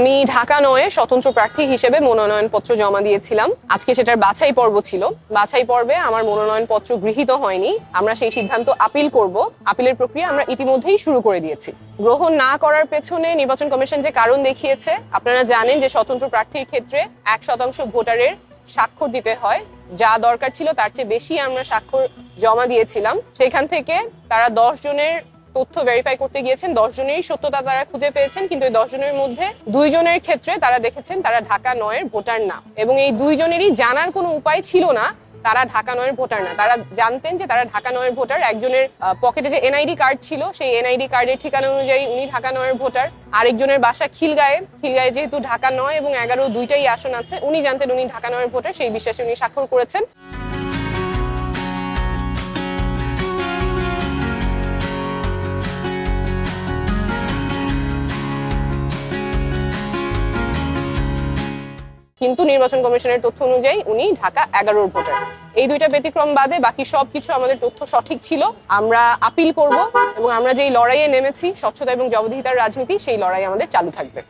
আমি ঢাকা 9-এ স্বতন্ত্র প্রার্থী হিসেবে মনোনয়নপত্র জমা দিয়েছিলাম। আজকে সেটার বাছাই পর্ব ছিল। বাছাই পর্বে আমার মনোনয়নপত্র গৃহীত হয়নি। আমরা সেই সিদ্ধান্ত আপিল করব। আপিলের প্রক্রিয়া আমরা ইতিমধ্যেই শুরু করে দিয়েছি। গ্রহণ না করার পেছনে নির্বাচন কমিশন যে কারণ দেখিয়েছে, আপনারা জানেন যে স্বতন্ত্র প্রার্থীর ক্ষেত্রে 1% ভোটারের স্বাক্ষর দিতে হয়। যা দরকার ছিল তার চেয়ে বেশি আমরা স্বাক্ষর জমা দিয়েছিলাম। সেখান থেকে তারা 10 জনের তথ্য ভেরিফাই করতে গিয়েছেন, 10 জনেরই সত্যতা তারা খুঁজে পেয়েছেন, কিন্তু এই 10 জনের মধ্যে 2 জনের ক্ষেত্রে তারা দেখেছেন তারা ঢাকা 9-এর ভোটার না, এবং এই 2 জনেরই জানার কোনো উপায় ছিল না তারা ঢাকা 9-এর ভোটার না। তারা জানতেন যে তারা ঢাকা 9-এর ভোটার। একজনের পকেটে যে এনআইডি কার্ড ছিল, সেই এনআইডি কার্ডের ঠিকানা অনুযায়ী উনি ঢাকা 9-এর ভোটার। আরেকজনের বাসা খিলগাঁয়ে যেহেতু ঢাকা 9 এবং 11 দুইটাই আসন আছে, উনি জানতেন উনি ঢাকা 9-এর ভোটার, সেই বিশ্বাসে উনি স্বাক্ষর করেছেন। কিন্তু নির্বাচন কমিশনের তথ্য অনুযায়ী উনি ঢাকা 11-র ভোটার। এই দুইটা ব্যতিক্রম বাদে বাকি সবকিছু আমাদের তথ্য সঠিক ছিল। আমরা আপিল করব এবং আমরা যেই লড়াইয়ে নেমেছি, স্বচ্ছতা এবং জবাবদিহিতার রাজনীতি, সেই লড়াই আমাদের চালু থাকবে।